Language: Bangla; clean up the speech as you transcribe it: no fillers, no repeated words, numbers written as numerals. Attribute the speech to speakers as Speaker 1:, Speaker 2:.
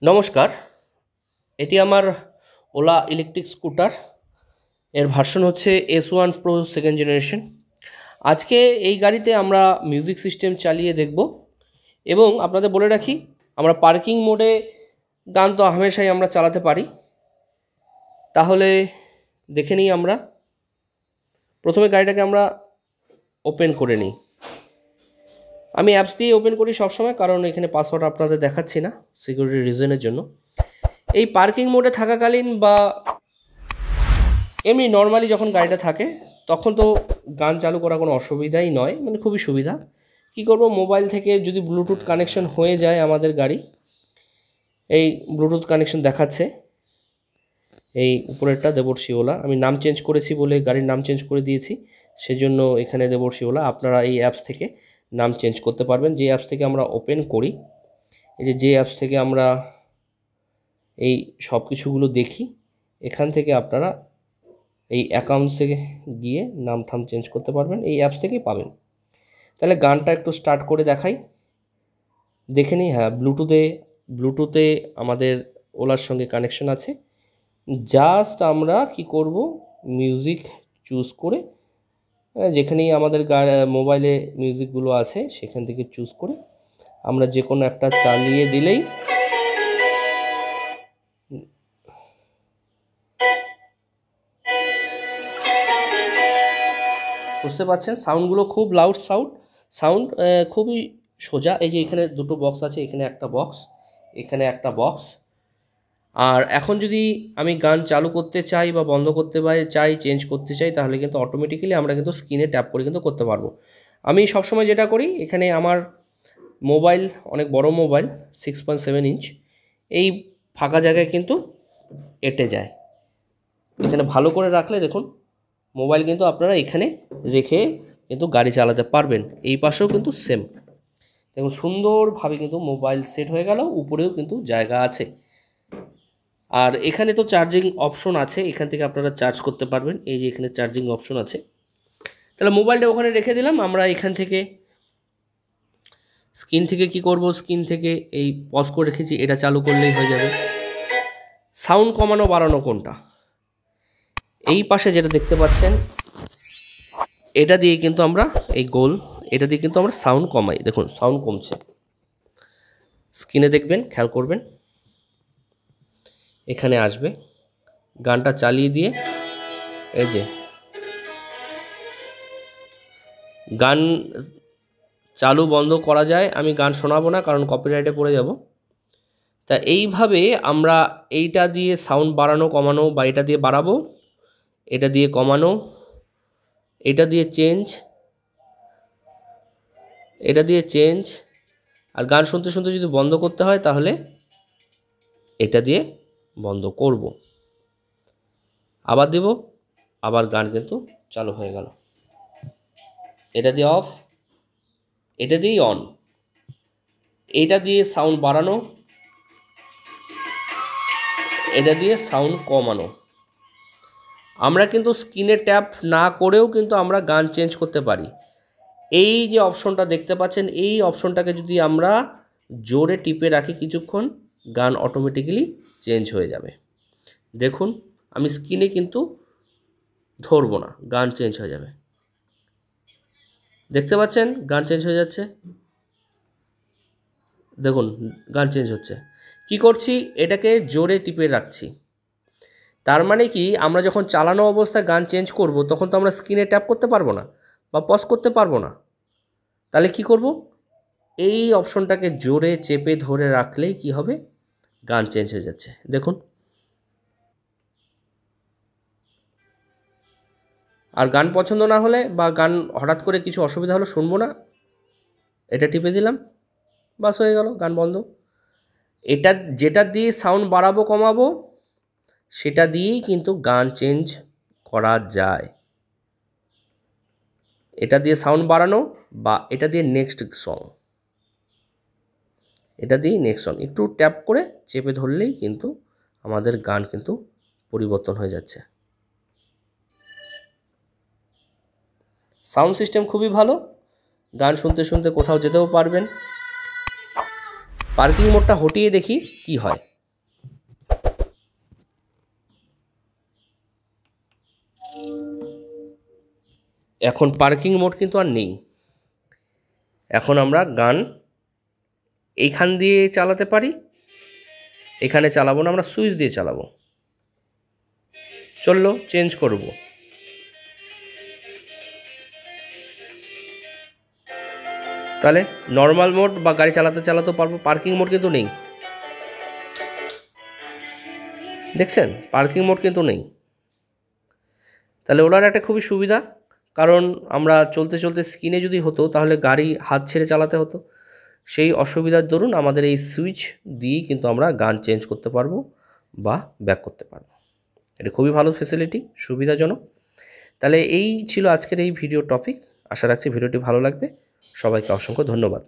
Speaker 1: নমস্কার, এটি আমার ওলা ইলেকট্রিক স্কুটার। এর ভার্সন হচ্ছে S1 Pro সেকেন্ড জেনারেশন। আজকে এই গাড়িতে আমরা মিউজিক সিস্টেম চালিয়ে দেখব এবং আপনাদের বলে রাখি, আমরা পার্কিং মোডে গান তো হামেশাই আমরা চালাতে পারি। তাহলে দেখে নিই। আমরা প্রথমে গাড়িটাকে আমরা ওপেন করে নিই। আমি অ্যাপস দিয়ে ওপেন করি সবসময়, কারণ এখানে পাসওয়ার্ড আপনাদের দেখাচ্ছি না সিকিউরিটি রিজনের জন্য। এই পার্কিং মোডে থাকাকালীন বা এমনি নর্মালি যখন গাড়িটা থাকে তখন তো গান চালু করা কোনো অসুবিধাই নয়, মানে খুবই সুবিধা। কি করব, মোবাইল থেকে যদি ব্লুটুথ কানেকশন হয়ে যায় আমাদের গাড়ি, এই ব্লুটুথ কানেকশন দেখাচ্ছে এই উপরেরটা দেবর্ষী ওলা। আমি নাম চেঞ্জ করেছি বলে গাড়ির নাম চেঞ্জ করে দিয়েছি, সেজন্য এখানে দেবর্ষী ওলা। আপনারা এই অ্যাপস থেকে নাম চেঞ্জ করতে পারবেন। যে অ্যাপস থেকে আমরা ওপেন করি, এই যে অ্যাপস থেকে আমরা এই সব কিছুগুলো দেখি, এখান থেকে আপনারা এই অ্যাকাউন্টসে গিয়ে নাম ঠাম চেঞ্জ করতে পারবেন, এই অ্যাপস থেকেই পাবেন। তাহলে গানটা একটু স্টার্ট করে দেখাই, দেখে নিই। হ্যাঁ, ব্লুটুথে আমাদের ওলার সঙ্গে কানেকশন আছে। জাস্ট আমরা কি করব, মিউজিক চুজ করে, যেখানেই আমাদের মোবাইলে মিউজিকগুলো আছে সেখান থেকে চুজ করে আমরা যে কোনো একটা চালিয়ে দিলেই বুঝতে পারছেন সাউন্ডগুলো খুব লাউড সাউন্ড খুবই সোজা। এই যে এখানে দুটো বক্স আছে, এখানে একটা বক্স, এখানে একটা বক্স। আর এখন যদি আমি গান চালু করতে চাই বা বন্ধ করতে চাই, চেঞ্জ করতে চাই, তাহলে কিন্তু অটোমেটিক্যালি আমরা কিন্তু স্ক্রিনে ট্যাপ করে কিন্তু করতে পারবো। আমি সবসময় যেটা করি, এখানে আমার মোবাইল অনেক বড় মোবাইল, 6.7 ইঞ্চ, এই ফাঁকা জায়গায় কিন্তু এঁটে যায়। এখানে ভালো করে রাখলে দেখুন মোবাইল কিন্তু আপনারা এখানে রেখে কিন্তু গাড়ি চালাতে পারবেন। এই পাশেও কিন্তু সেম দেখুন, সুন্দরভাবে কিন্তু মোবাইল সেট হয়ে গেল। উপরেও কিন্তু জায়গা আছে। আর এখানে তো চার্জিং অপশন আছে, এখান থেকে আপনারা চার্জ করতে পারবেন। এই যে এখানে চার্জিং অপশন আছে। তাহলে মোবাইলটা ওখানে রেখে দিলাম। আমরা এখান থেকে স্ক্রিন থেকে কি করব, স্ক্রিন থেকে এই পজ করে রেখেছি, এটা চালু করলেই হয়ে যাবে। সাউন্ড কমানো বাড়ানো কোনটা, এই পাশে যেটা দেখতে পাচ্ছেন, এটা দিয়ে কিন্তু আমরা এই গোল, এটা দিয়ে কিন্তু আমরা সাউন্ড কমাই। দেখুন সাউন্ড কমছে, স্ক্রিনে দেখবেন, খেয়াল করবেন, এখানে আসবে। গানটা চালিয়ে দিয়ে এই যে গান চালু বন্ধ করা যায়। আমি গান শোনাবো না, কারণ কপিরাইটে পড়ে যাব। তা এইভাবে আমরা এইটা দিয়ে সাউন্ড বাড়ানো কমানো, বা এটা দিয়ে বাড়াবো, এটা দিয়ে কমানো, এটা দিয়ে চেঞ্জ, এটা দিয়ে চেঞ্জ। আর গান শুনতে শুনতে যদি বন্ধ করতে হয়, তাহলে এটা দিয়ে বন্ধ করব। আবার দেব, আবার গান কিন্তু চালু হয়ে গেল। এটা দিয়ে অফ, এটা দিয়েই অন। এটা দিয়ে সাউন্ড বাড়ানো, এটা দিয়ে সাউন্ড কমানো। আমরা কিন্তু স্ক্রিনে ট্যাপ না করেও কিন্তু আমরা গান চেঞ্জ করতে পারি। এই যে অপশনটা দেখতে পাচ্ছেন, এই অপশনটাকে যদি আমরা জোরে টিপে রাখি কিছুক্ষণ, গান অটোমেটিক্যালি চেঞ্জ হয়ে যাবে। দেখুন আমি স্ক্রিনে কিন্তু ধরবো না, গান চেঞ্জ হয়ে যাবে। দেখতে পাচ্ছেন গান চেঞ্জ হয়ে যাচ্ছে। দেখুন গান চেঞ্জ হচ্ছে। কি করছি, এটাকে জোরে টিপে রাখছি। তার মানে কি, আমরা যখন চালানো অবস্থায় গান চেঞ্জ করব, তখন তো আমরা স্ক্রিনে ট্যাপ করতে পারবো না বা পজ করতে পারবো না। তাহলে কি করব, এই অপশনটাকে জোরে চেপে ধরে রাখলেই কি হবে, গান চেঞ্জ হয়ে যাচ্ছে। দেখুন, আর গান পছন্দ না হলে বা গান হঠাৎ করে কিছু অসুবিধা হলো, শুনবো না, এটা টিপে দিলাম, বাস হয়ে গেল, গান বন্ধ। এটা যেটা দিয়ে সাউন্ড বাড়াবো কমাবো, সেটা দিয়েই কিন্তু গান চেঞ্জ করা যায়। এটা দিয়ে সাউন্ড বাড়ানো বা এটা দিয়ে নেক্সট সং, এটা দিয়ে নেক্সট সং, একটু ট্যাপ করে চেপে ধরলেই কিন্তু আমাদের গান কিন্তু পরিবর্তন হয়ে যাচ্ছে। সাউন্ড সিস্টেম খুবই ভালো, গান শুনতে শুনতে কোথাও যেতেও পারবেন। পার্কিং মোডটা হটিয়ে দেখি কি হয়। এখন পার্কিং মোড কিন্তু আর নেই। এখন আমরা গান এইখান দিয়ে চালাতে পারি, এখানে চালাবো না, আমরা সুইচ দিয়ে চালাবো। চললো, চেঞ্জ করব। তাহলে নর্মাল মোড বা গাড়ি চালাতে চালাতেও পারবো, পার্কিং মোড কিন্তু নেই। দেখছেন, পার্কিং মোড কিন্তু নেই। তাহলে ওনার একটা খুবই সুবিধা, কারণ আমরা চলতে চলতে স্ক্রিনে যদি হতো তাহলে গাড়ি হাত ছেড়ে চালাতে হতো। সেই অসুবিধার দরুন আমাদের এই সুইচ দিয়েই কিন্তু আমরা গান চেঞ্জ করতে পারবো বা ব্যাক করতে পারবো। এটা খুবই ভালো ফেসিলিটি, সুবিধাজনক। তাহলে এই ছিল আজকের এই ভিডিও টপিক। আশা রাখছি ভিডিওটি ভালো লাগবে। সবাইকে অসংখ্য ধন্যবাদ।